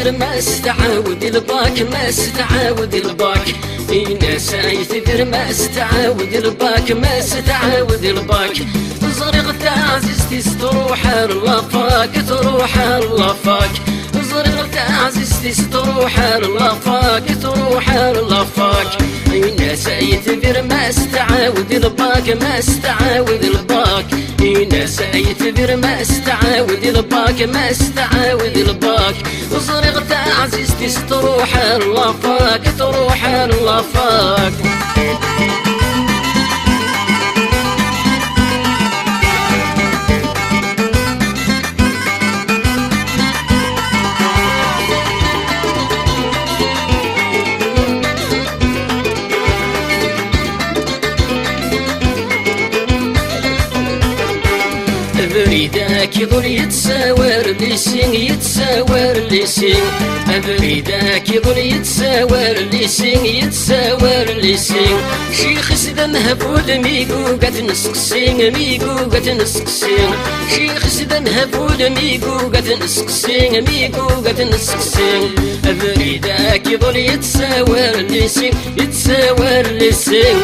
يثبر ما استعاود الباك ما استعاود الباك ناس يثبر ما استعاود الباك ما استعاود الباك زرغت عزيزتي تروح اللافاك تروح اللافاك زرغت عزيزتي تروح اللافاك تروح اللافاك ناس يثبر ما استعاود الباك ما استعاود الباك ناس يثبر ما استعاود الباك ما استعاود الباك زرغت عزيزتي تروح اللافاك تروح اللافاك بريداك يقول يتساور ليسين يتساور ليسين بريداك يقول يتساور ليسين يتساور ليسين شيخ سيدان هبود ميقو قد نسقسين ميقو قد نسقسين شيخ سيدان هبود ميقو قد نسقسين ميقو قد نسقسين بريداك يقول يتساور ليسين يتساور ليسين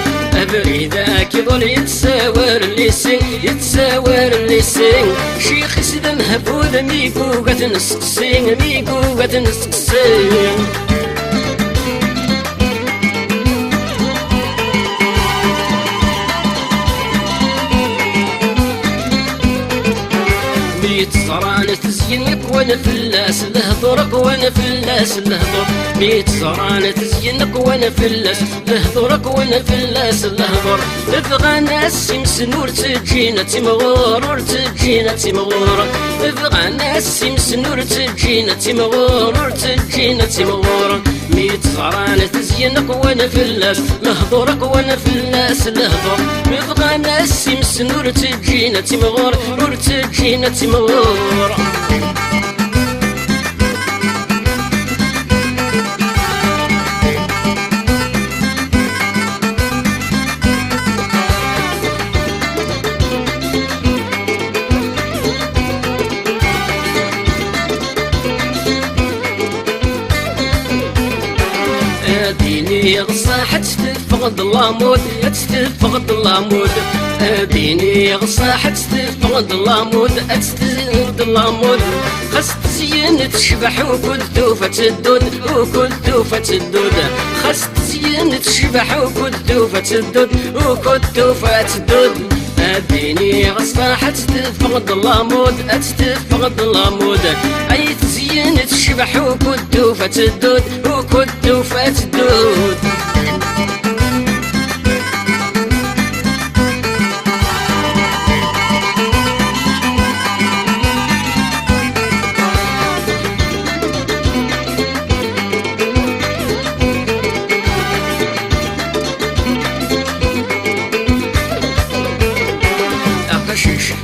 بريداك يقول يتساور ليسين يتساور ليسين شيخ سيدان هبود ميقو قد نسقسين ميقو قد نسقسين ميت زران تزينك وانا فلاس لهضرك وانا فلاس لهضر ميت زران تزينك وانا فلاس لهضرك وانا فلاس لهضر ابغى ناس مسنور تجينا تمغور تجينا تمغور ابغى ناس مسنور تجينا تمغور تجينا تمغور ميت زران تزينك وانا فلاس لهضرك وانا فلاس لهضر ابغى ناس مسنور تجينا تمغور تجينا تمغور ديني غصاحة تفقد اللامود تفقد اللامود ديني غصاحة تفقد اللامود تفقد اللامود خاص تزين تشبح وكل توفة الدود وكل توفة الدود خاص تزين تشبح وكل توفة الدود وكل توفة الدود ديني غصاحة تفقد اللامود تفقد اللامود أي تزين تشبح وكل توفة الدود وكل توفة الدود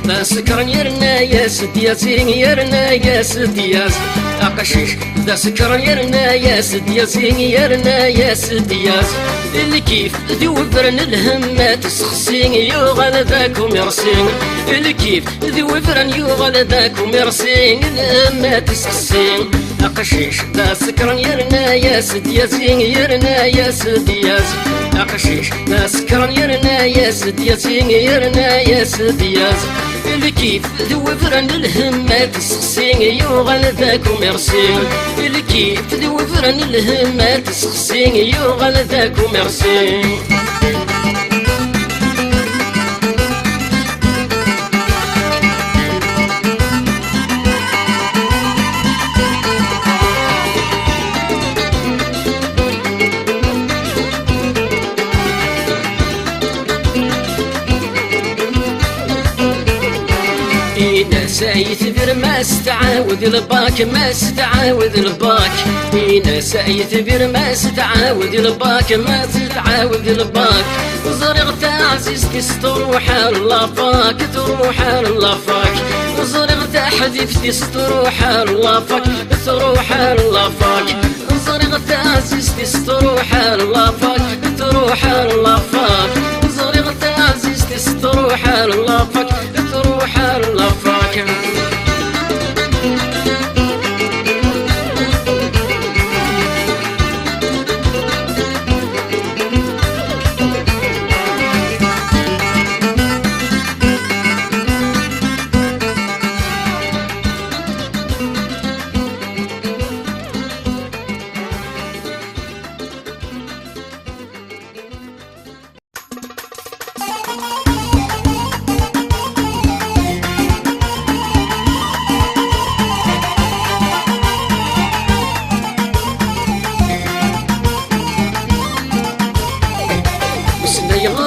لا سكران يرنا يا سدياسين يرنا يا سدياس أقشيش لا سكران يرنا يا سدياسين يرنا يا سدياس اللي كيف ذي وفرن الهمات سخسين يغال ذاكم يرسين اللي كيف ذي وفرن يغال ذاكم يرسين الهمات سخسين أقشيش لا سكران يرنا يا سدياسين يرنا يا سدياس أقشيش لا سكران يرنا يا سدياسين يرنا يا سدياس اللي كيف ذوفرن الهمات سخسين يغال ذاكم يرسين اللي كيف ذوفرن الهمات سخسين يغال ذاكم يرسين ناس يثبر ما استعاود الباك ما استعاود الباك ناس يثبر ما استعاود الباك ما استعاود الباك زرغت عزيزتي تروح اللافاك تروح اللافاك زرغت حبيبتي تروح اللافاك تروح اللافاك زرغت عزيزتي تروح اللافاك تروح اللافاك زرغت عزيزتي تروح اللافاك تروح اللافاك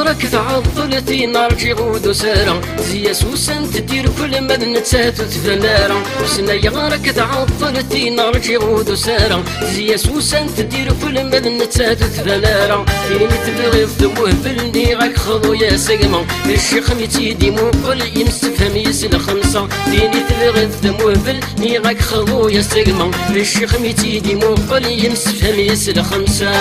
يغرك تعطلتي نرجع ودسارة زي سوسن تدير كل ما نتسات تفنارة وسنا يغرك تعطلتي نرجع ودسارة زي سوسن تدير كل ما نتسات تفنارة فين تبغي ذمه بلني غاك خضو يا سقمة الشيخ ميتيدي موقل يمستفهم يسل خمسة فين تبغي ذمه بلني غاك خضو يا سقمة الشيخ ميتيدي موقل يمستفهم يسل خمسة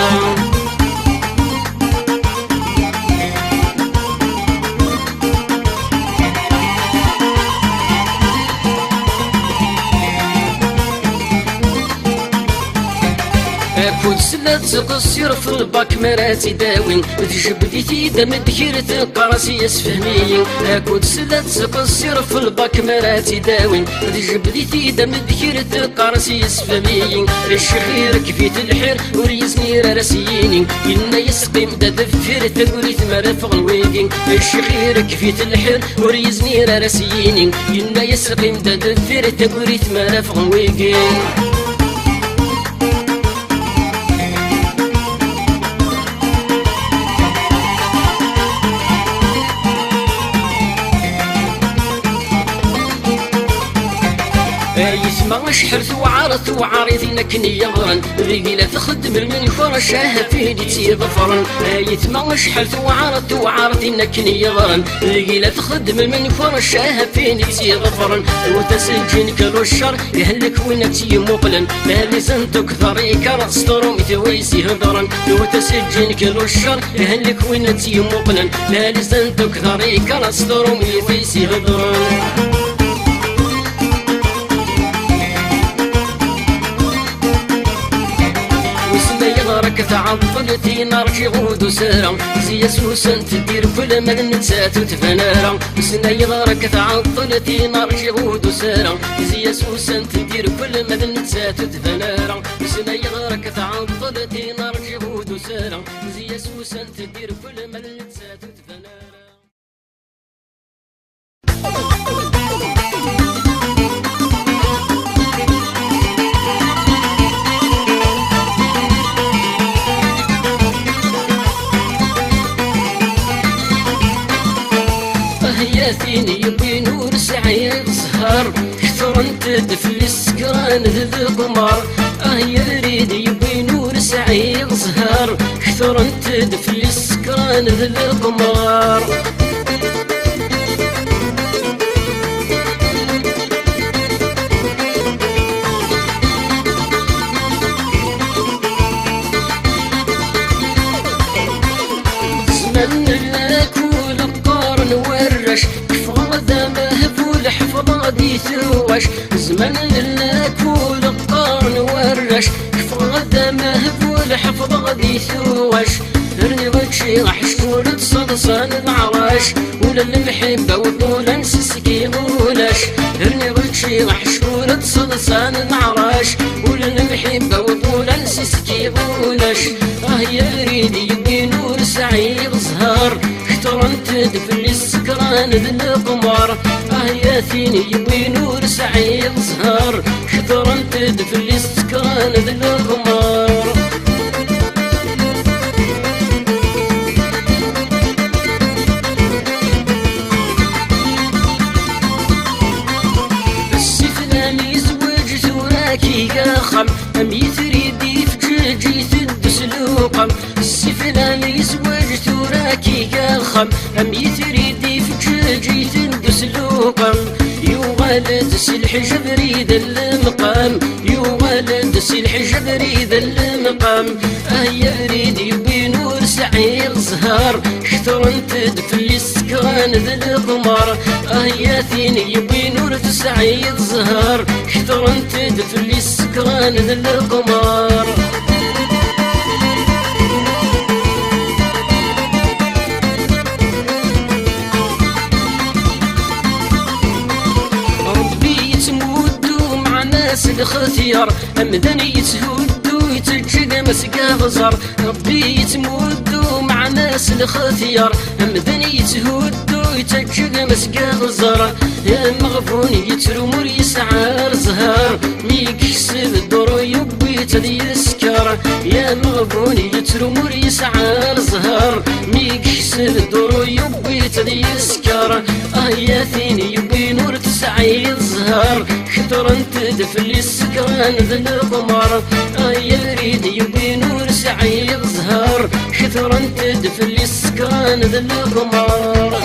كل سنة تقصير في الباك مراتي داوين تجبدي تيدا مدكير تنقراسي يسفهمي كل سنة تقصير في الباك مراتي داوين تجبدي تيدا مدكير تنقراسي يسفهمي الشخير كفيت الحير وريزني راسييني إنا يسقي مدى دفير تقولي ثمارة فغنويقين الشخير كفيت الحير وريزني راسييني إنا يسقي مدى دفير تقولي ثمارة فغنويقين يسمع شحر ثوعارت وعارضي نكني يغرن ذيقي لا تخدم من فرشاها فيني تيظفرن يسمع شحر ثوعارت وعارضي نكني يغرن ذيقي لا تخدم من فرشاها فيني تيظفرن وتسجن كلو الشر يهلك وين تيمقلن لا لسنتك ثريك رسترم تويسي هضرن وتسجن كلو الشر يهلك وين تيمقلن لا لسنتك ثريك رسترم تويسي هضرن يغرك تعطلتي نرجع ودسارة زي سوسن تدير كل ما نتسات وتفنارة وسنا يغرك تعطلتي نرجع ودسارة زي سوسن تدير كل ما نتسات وتفنارة وسنا يغرك تعطلتي نرجع ودسارة زي سوسن تدير كل ما نتسات وتفنارة ياثيني يبي نور سعيد سهر كثر انت دفل السكران ذي القمر يا ريد يبي نور سعيد سهر كثر انت دفل السكران ذي القمر زمن لك ولقار نورش كيف غدا مهفول حفظادي ثواش زمن لك ولقار نورش كيف غدا مهفول حفظادي ثواش ارني وجهي راح شكون تصدصان العراش ولا المحبة وطول انسسكي غولاش ارني وجهي راح شكون تصدصان العراش ولا المحبة وطول انسسكي غولاش يا ريدي يبي نور سعيد زهر كتر انت دفل السكران ذي القمر يا ثيني يبي نور سعيد زهر كتر انت دفل السكران ذي القمر خم أم يثريدي في جيجي تدس لوقم السفلان يزوج تراكي خم أم يثريدي في جيجي تدس لوقم يوغالد سلح جبريد المقام يوغالد سلح جبريد المقام يا ريد يبي نور سعيد زهر كثر انت دفل السكران ذي القمر يا ثيني يبي نور سعيد زهر كثر انت دفل السكران ذي القمر الختيار أمدني يتهدو يتجد مسقى غزر ربي يتمودو مع ناس الختيار أمدني يتهدو ويتجق مسقى الزهر يا مغفون يترو مور يسعى الزهر ميكسب الدور يبي تدي السكر يا مغفون يترو مور يسعى الزهر ميكسب الدور يبي تدي السكر يا ثيني يبي نور تسعي الزهر كثر تدفلي السكران ذل القمر يا ريد يبي نور سعي الزهر كثر تدفلي السكران ذل القمر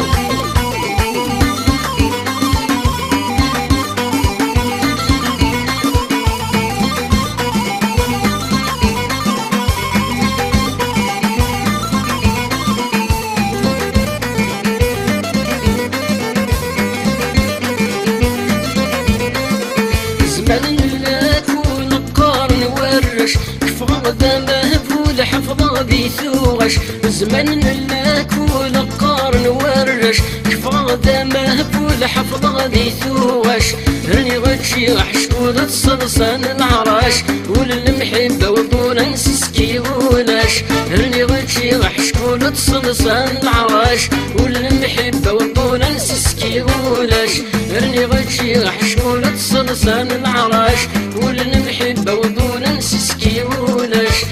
حفظة بيثوغش زمن لك ولقار نورش كفاضة مهبول حفظة بيثوغش رني غتشي حشكول تصلصان العراش وللمحبة وطول نسسكي ولاش رني غتشي حشكول تصلصان العراش وللمحبة وطول نسسكي ولاش رني غتشي حشكول تصلصان العراش وللمحبة وطول نسسكي ولاش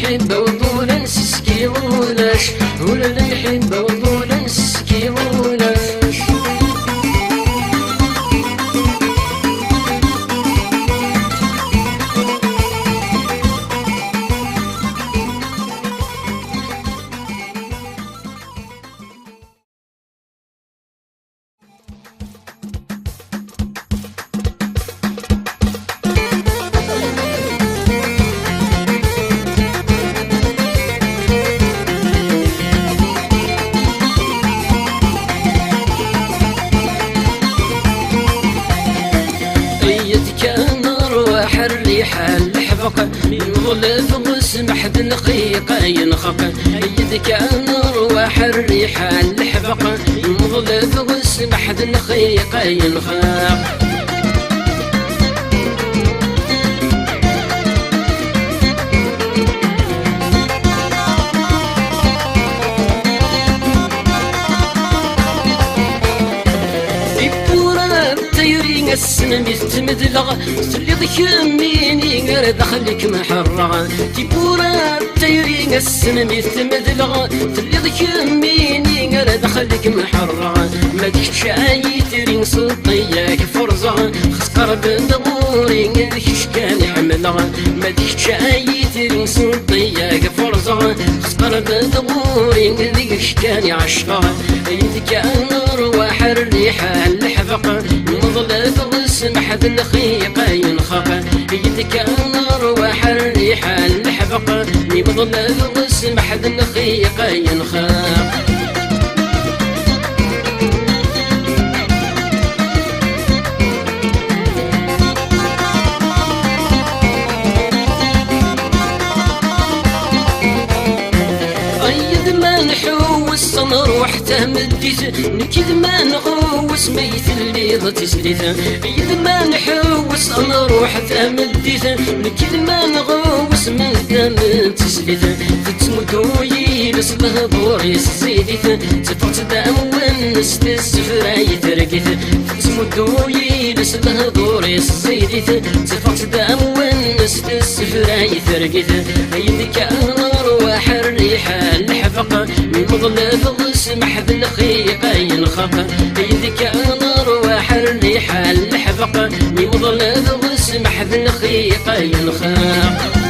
المحبة وطول نسسكي ولاش ولا المحبة وطول نسسكي ولاش الحفق يظلف وسمح دنقيقة ينخق يدك أرواح الريحة الحفق يظلف وسمح دنقيقة ينخق السنم يتمدلغ تلي كميني غير دخلك محرغ تيبورا تيري السنم يتمدلغ تلي كميني غير دخلك محرغ ما ديكش عايترين صوتياك فرزغ خسكر بدغوري ديكش كان يحملغ ما ديكش عايترين صوتياك فرزغ خسكر بدغوري ديكش كان يعشقغ يدك أرواح الريحة الحفق مظلف وسمح دنقيقة ينخق يدك أرواح الريحة الحفق مظلف وسمح دنقيقة ينخق نروح تمديت نكذ ما نغوس ميت اللي ضتسليت إذا ما نحوس نروح تمديت نكذ ما نغوس من دم تسليت تتمدوي لصله دوري الزيديت تفرت دام ونس السفراي ترقيت تتمدوي لصله دوري الزيديت تفرت دام ونس السفراي ترقيت يدك أرواح الريحة الحفق من مظلف وسمح دنقيقة ينخق يدك أرواح الريحة الحفق من مظلف وسمح دنقيقة ينخق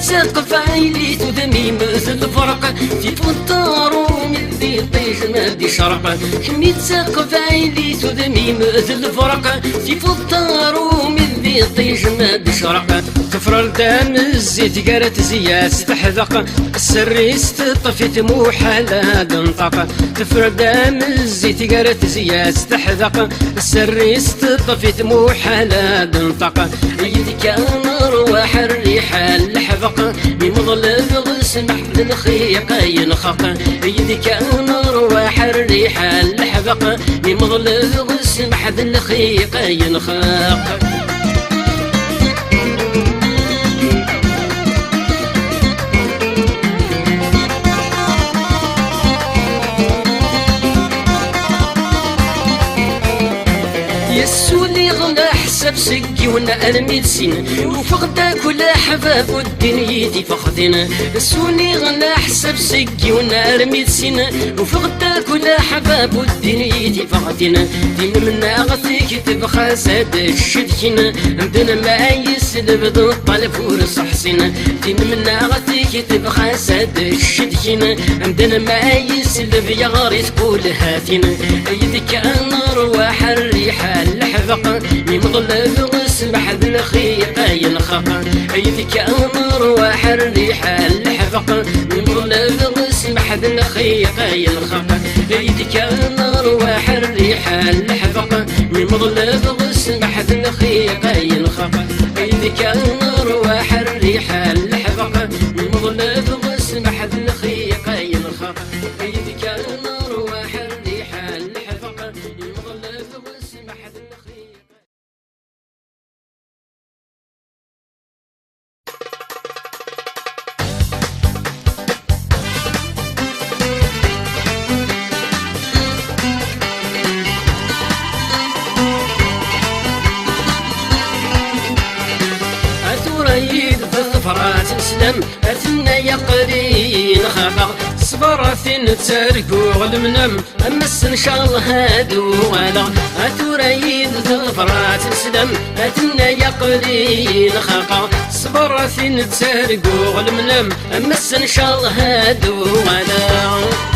سقف عيلي تدمي مثل الفرق في فطار من ذي طيش نادي شرق حميت سقف عيلي تدمي مثل الفرق في فطار من ذي طيش نادي شرق تفرر دام الزيت قالت زياد تحذق السريس تطفي موحة لا تنطق تفرر دام الزيت قالت زياد تحذق السريس تطفي موحة لا تنطق يدك أرواح الريحة الحفق بمظلف وسمح دنقيقة ينخق يدك أرواح الريحة الحفق بمظلف وسمح ذا الخيق ينخاق يسولي غلا حساب سكي وانا الميدسين وفقدا كل حباب والدنيا فقدنا يسولي غلا حساب سكي وانا الميدسين وفقدا كل حباب والدنيا فقدنا ديما منا غثيك تبخى ساد الشدكنا عندنا ما يسلب ضد الطلب ورصحسنا ديما منا غثيك تبخى ساد الشدكنا عندنا ما يسلب يا غاري تقول هاتنا يدك النار واحد الريحه الحفق يمضل وسمح ذا الخيق ينخاق يدك النار واحد الريحه الحفق يمضل وسمح ذا الخيق ينخاق يدك النار واحد الريحه الحفق يمضل وسمح ذا الخيق ينخاق يدك النار واحد الريحه الحفق يمضل وسمح ذا الخيق ينخاق يدك النار واحد الريحه الحفق يمضل وسمح ذا الخيق. أثوريد بالظفرات نسلم أثنى يقرين خاقا صبر ثن تسرقو المنم أمس إن شاء الله هادو غالا أثوريد بالظفرات نسلم أثنى يقرين خاقا صبر ثن تسرقو المنم أمس إن شاء الله هادو غالا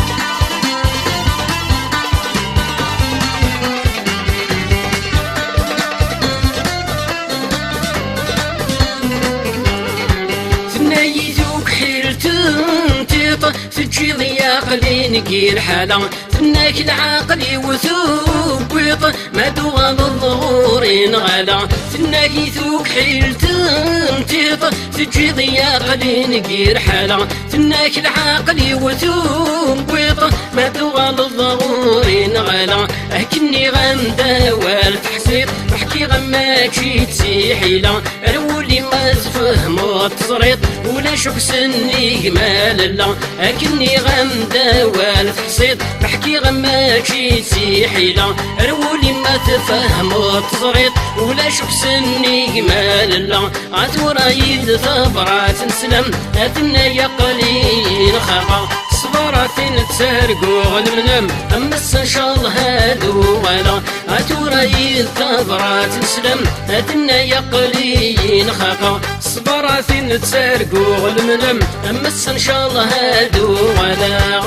تجي ضيا قلي نقير حالا فناك العقل وثوب ويط ما دوغ الظهور غالا فناك يثوق حيل تمتيط تجي ضيا قلي نقير حالا فناك العقل وثوب ويط ما دوغ الظهور غالا أكني غمدا والتحسيط بحكي غماكي تسيحيلا رولي ما تفهم التصريط ولا شوف سني مال لا أكني غمدا والتحسيط بحكي غماكي تسيحيلا رولي ما تفهم التصريط ولا شوف سني مال لا عتورايد ثبرات نسلم أثنى يقلين خاقا صبراتين تسرقو المنم أمس إن شاء الله هادو غالا أتورايد ثبرات نسلم أثنى يقلين خاقا صبراتين تسرقو المنم أمس إن شاء الله هادو غالا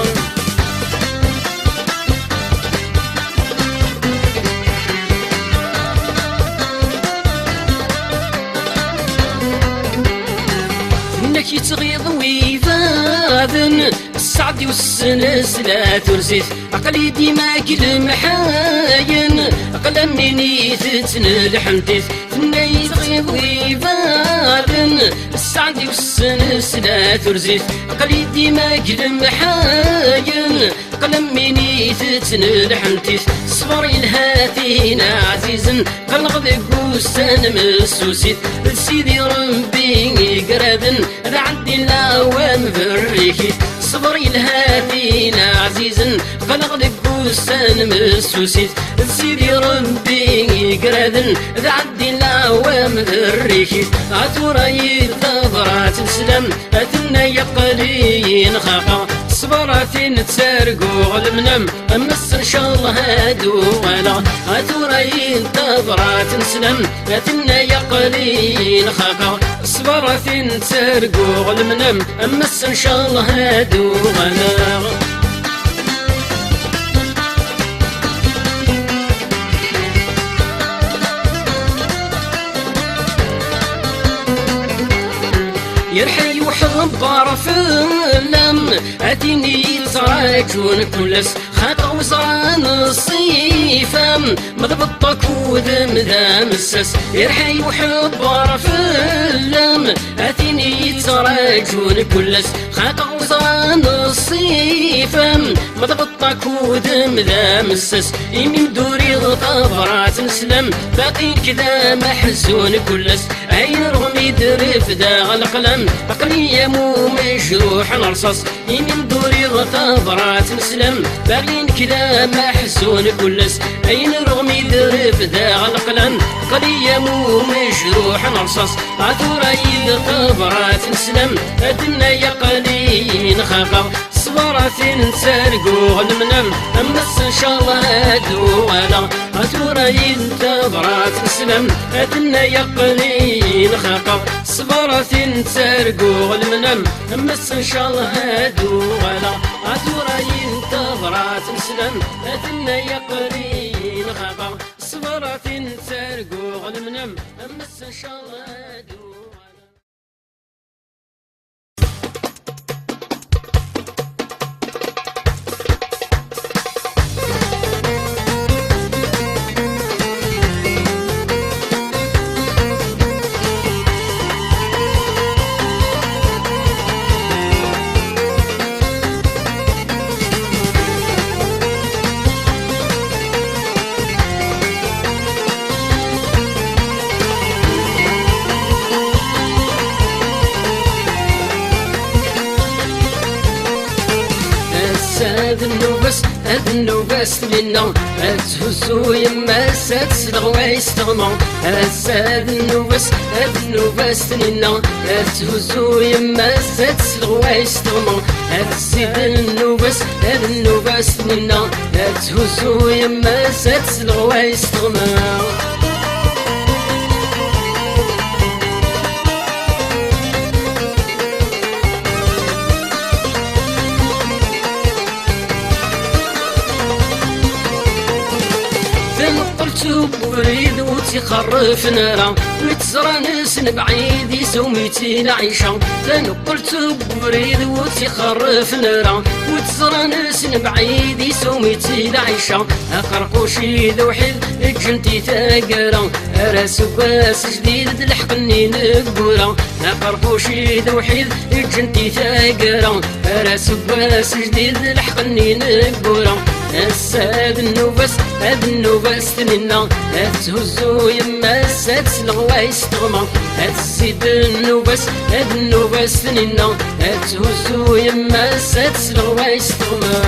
انك يتغيظ ويفاذن السعد والسنس لا ترزيث عقلي ديما كل محاين عقل مني ثتن الحمتيث فنا يتغيظ ويفاذن السعد والسنس لا ترزيث عقلي ديما كل محاين عقل مني ثتن الحمتيث صبر الهاتين عزيزا قلغ بقوسان مسوسيت سيدي ربي قرابن ذا عندي الأوام بريكي صبري الهاتين عزيزا قلغ بقوسان مسوسيت سيدي ربي قرابن ذا عندي الأوام بريكي عتوراي ثبرات نسلم أثنى يقلين خاقا صبراتين تسرقو المنم أمس إن شاء الله هادو غالا أتوراين ثبرات نسلم أثنى يقلين خاقا صبراتين تسرقو المنم أمس إن شاء الله هادو غالا يرحي وحضن طرف اللم أتيني لزراجون كلس خاطر وزران الصيف صيفا مضبطك ودم ذا مسس يرحي وحب رفلم اثيني يتراجون كلس خاطر وصران الصيفا مضبطك ودم ذا مسس يمين دوري غطفرات نسلم باقي كذا محزون كلس عين رغم يدرف ذا القلم عقلي مو مجروح الرصاص يمين دوري غطفرات نسلم باقي كذا محزون كلس عين رغم يدرف ذا القلم عقلي مو مجروح الرصاص عثورة يغطفرات نسلم ادنا يا قليل خاقر صبرت نسرقو المنم امس ان شاء الله هادو ولا عثورة ينتظرات نسلم ادنا يا قليل خاقر صبرت نسرقو المنم امس ان شاء الله هادو ولا عثورة ينتظرات نسلم ادنا يا قليل خاقر صبرت نسرقو المنم امس ان شاء الله هادو هاد النوباس لنا تهزو يما ستسلغ ويستغمى هاد النوباس لنا تهزو يما ستسلغ ويستغمى هاد السيد النوباس لنا تهزو يما ستسلغ ويستغمى بريد وتخرف نارا ويتزرى ناس بعيد يسوميتي العيشة تنقلت بريد وتخرف نارا ويتزرى ناس بعيد يسوميتي العيشة أقرقوشي ذوحيد جنتي ثاقرا راس باس جديد لحقني نقورا أقرقوشي ذوحيد جنتي ثاقرا راس باس جديد لحقني نقورا هاد النوباس تنينا تهزو يما ستسلغ ويستغمى هاد السيد النوباس تنينا تهزو يما ستسلغ ويستغمى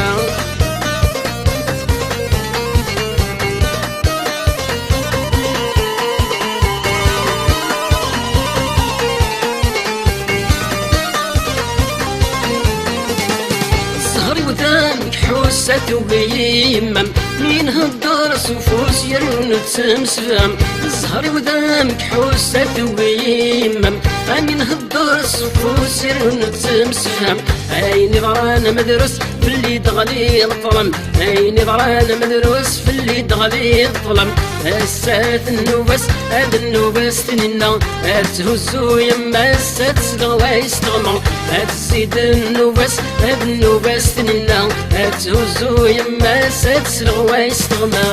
حوسة وبيمم مين هالدار سفوس يرون تمسفهم زهري ودامك حوسة وبيمم مين هالدار سفوس يرون تمسفهم عيني ضرانا مدرس في اللي دغلي الظلم عيني ضرانا مدرس في اللي دغلي الظلم هاد النوباس تنينا تهزو يما ستسلغ ويستغمى هاد السيد النوباس تنينا تهزو يما ستسلغ ويستغمى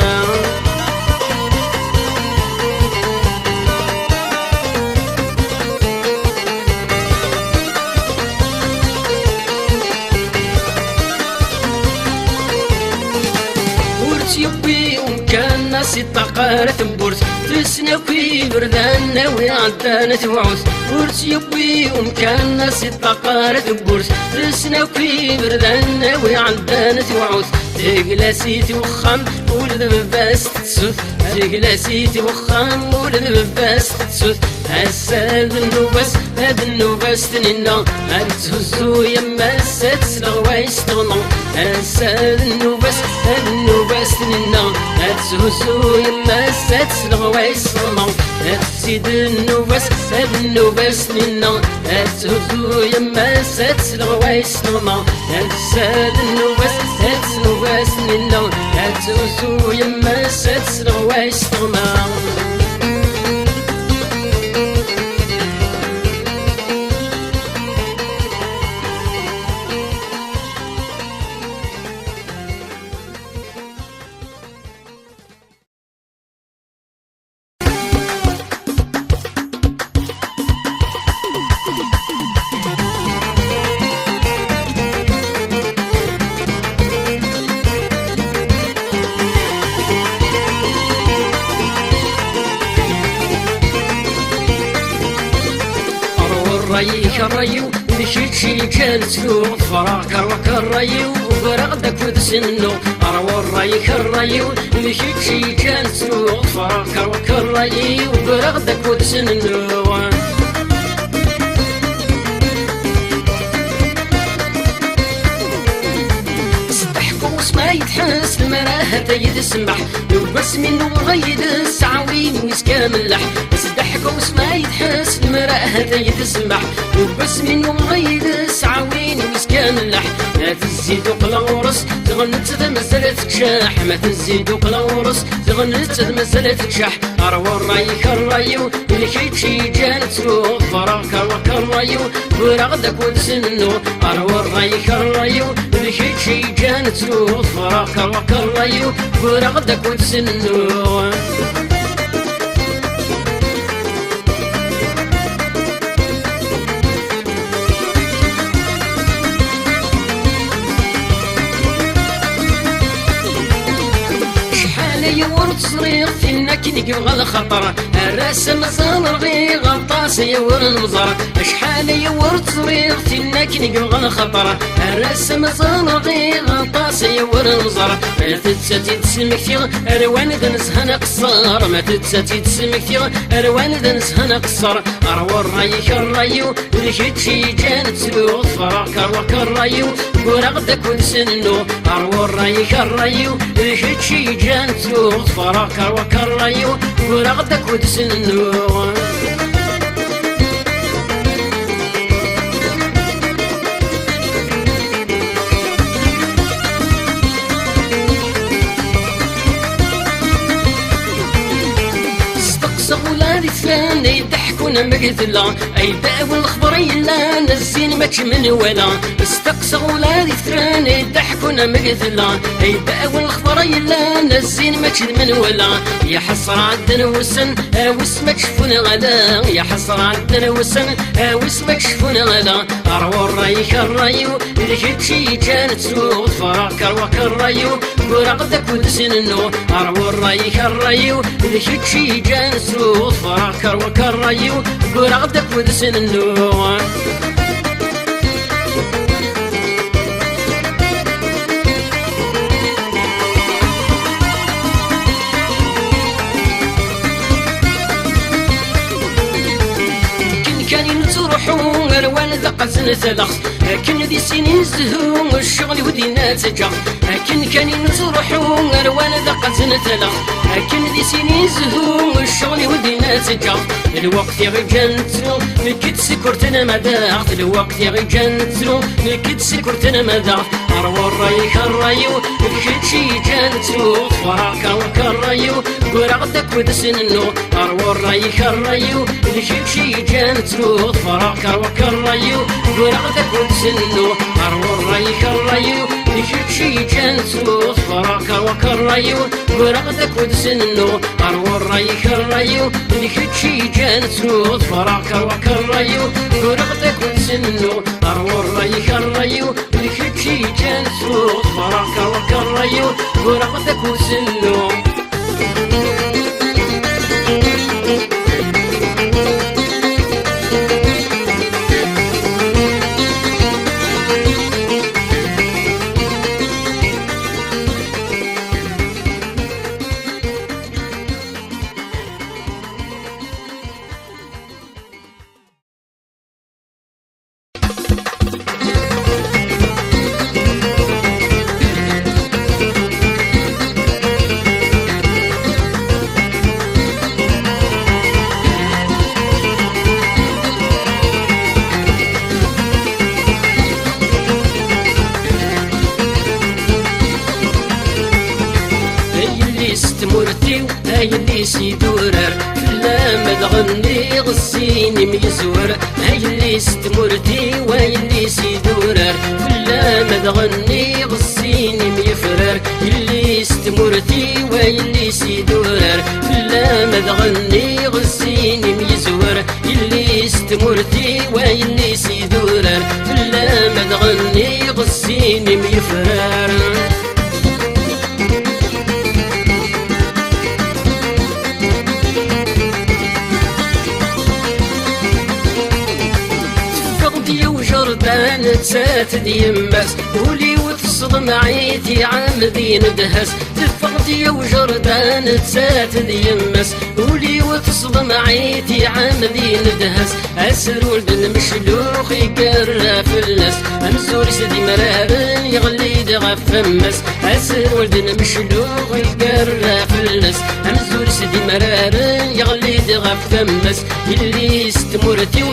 يبي وكان ناس الطقارة تنبورت تسنا في بردان ناوي عدانا توعوث ورت يبي وكان ناس الطقارة تنبورت تسنا في بردان ناوي عدانا توعوث تقلاسيتي وخام ولد باس تسوث تقلاسيتي وخام ولد باس تسوث هاد النوباس تنينا تهزو يما ستسلغ ويستغنى هاد النوباس تنينا تهزو يما ستسلغ ويستغنى سيد النوباس تنينا تهزو يما ستسلغ ويستغنى هاد النوباس تنينا تهزو يما ستسلغ ويستغنى الرايك الرايو مشيتشي جالسلو فراك الرايو وبرغدك ودسنو أروى الرايك الرايو مشيتشي جالسلو فراك الرايو وبرغدك ودسنو ما يتحس المراهة يتسمح يوبس منه غيد السعوين ويسكام اللح بس ضحك وسما يتحس المراهة يتسمح يوبس منه غيد السعوين ويسكام اللح ما تزيد قلورس تغنت مزلة تكشاح ما تزيد قلورس تغنت مزلة تكشاح أروى الرايك الرايو الكيتشي جالتلو فراك الرايو ورغدك ودسنو أروى الرايك الرايو الكيتشي جالتلو فراك الرايو ورغدك ودسنو يورد صريغ فينا كنك بغى الخطر الرسم زال رغي غلطاس يور المزر شحال يورد صريغ فينا كنك بغى الخطر الرسم زال رغي غلطاس يور المزر ما تتساتي تسمك فيغ اروان ذا نسهنا قصار ما تتساتي تسمك فيغ اروان ذا نسهنا قصار اروى الرايك الرايو الكيتشي جانت سلوغ فراك الرايو ورغدك ونسنو اروى الرايك الرايو الكيتشي جانت سلوغ فراك الرايو ورغدك ونسنو فلان يضحكونا مقتلا اي داو الخبر يلا نزين ماتش من ولا استقصى ولادي فلان يضحكونا مقتلا اي داو الخبر يلا نزين ماتش من ولا يا حسرة عندنا وسن واسمك شفونا غلا يا حسرة عندنا وسن واسمك شفونا غلا اروى الرايك الرايو الكيتشي كانت سوق فراك الرايو ورغدك ودسنو اروى الرايك الرايو الكيتشي كانت سوق فراك الرايو ورغدك ودسنو روحو اروان ذا زنة لخص كن ذي سنين زهو الشغل ودينا تجا كان نروحو اروان ذا زنة لخص كن ذي سنين زهو الشغل ودينا تجا الوقت يغي جنتلو مكد سكرتنا مداخ الوقت يغي جنتلو مكد سكرتنا مداخ اروى الرايك الرايو الكيتشي جنتلو فراك الرايو ورغدك ودسنو اروى الرايك الرايو الكيتشي جنتلو فراك الرايو ورغدك ودسنو اروى الرايك الرايو الكيتشي جنتلو فراك الرايو ورغدك ودسنو اروى الرايك الرايو الكيتشي جنتلو فراك الرايو ورغدك ودسنو اروى الرايك الرايو الكيتشي جنتلو فراك الرايو ورغدك ودسنو هاي اللي سيدورر لا ما تغني غسيني ميزور هاي اللي استمرتي وهاي اللي سيدورر لا ما تغني غسيني ميفرر اللي استمرتي وهاي اللي سيدورر لا ما تغني غسيني ميزور اللي استمرتي وهاي اللي سيدورر لا ما تغني غسيني ميفرر نتسات ديماس ولي وتصدم عيتي عامدي ندهس تفقدي وجردان نتسات ديماس ولي وتصدم عيتي عامدي ندهس أسر ولد المشلوخ يقرى في الناس أمزور سيدي مرار يغلي دغا فمس أسر ولد المشلوخ يقرى في الناس أمزور سيدي مرار يغلي دغا فمس اللي ستمرتي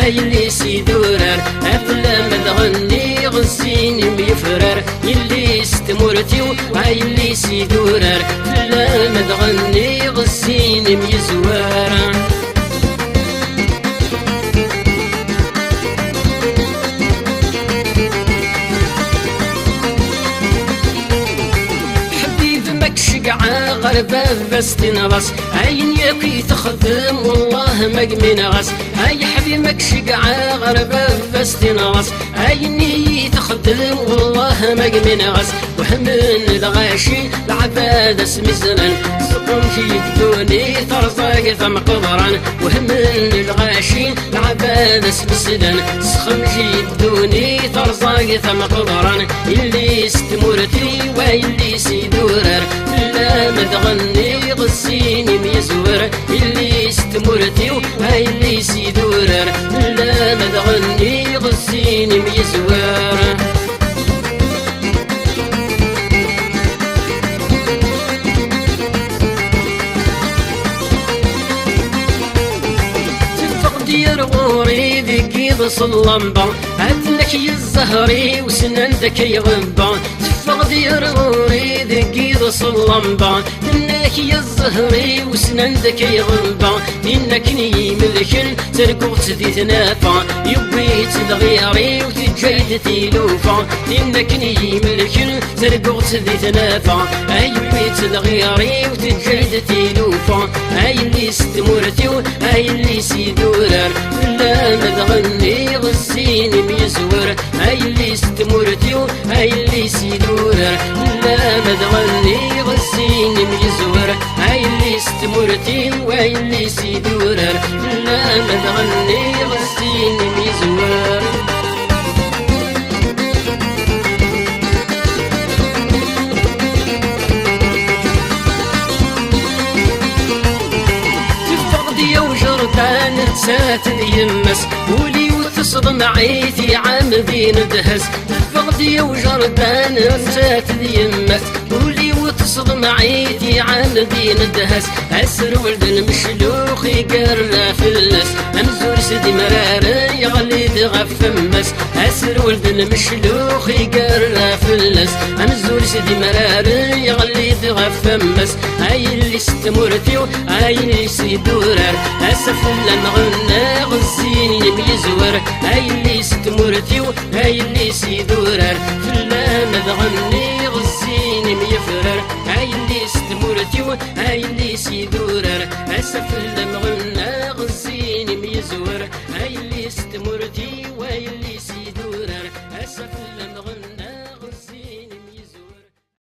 اللي سيدورار أفلام تغني غسيني ميفرار اللي ستمرتي اللي سيدورار أفلام تغني غسيني ميزوار غربة بس تنغص عين ياكي تخدم والله مقمن غص هاي حبي مكشقع غربة بس تنغص عيني تخدم والله مقمن غص وحمن الغاشي العباد اسم الزمن سقم في الدوني ترزاق ثم قبران وحمن الغاشي العباد اسم الزمن سخم في الدوني ترزاق ثم قبران اللي استمرتي واللي سيدورر لا متغني غسيني ميزور اللي استمرتي وهاي اللي سيدورر لا متغني غسيني ميزور تفقدي رغوري ذيكي بصلمبا هاتلك يزهري وسنندك يغنبا تفقدي رغوري ذيكي بصلمبا منك يزهري وسنندك يغنبا إنك ني ملكن تركض تدي تنافا يبيت تغيري وتجيد تيلوفا إنك ني ملكن تركض تدي تنافا يبيت تغيري وتجيد تيلوفا هاي اللي استمرتي وهاي اللي سيدورر لا متغني غسيني ميزور هاي اللي استمرتي وهاي اللي سيدورر لا متغني غسيني ميزور هاي اللي استمرتي وهاي اللي سيدورر لا متغني غسيني ميزور وجردان نسات يمس ولي وتصدم عيتي عامدي ندهس تفقدي وجردان نسات يمس ولي وتصدم عيتي عامدي ندهس أسر ولد المشلوخ يقرى في الناس أمزور سيدي مرار يغلي دغا فمس أسر ولد المشلوخ يقرى في الناس أمزور سيدي مرار يغلي دغا فمس هاي اللي استمرتي وهاي اللي سيدورر أسف لما غنى غزيني ميزور هاي اللي استمرتي وهاي اللي سيدورر فلا متغني غزيني ميفرر هاي اللي استمرتي وهاي اللي سيدورر أسف لما غنى غزيني ميزور هاي اللي استمرتي وهاي اللي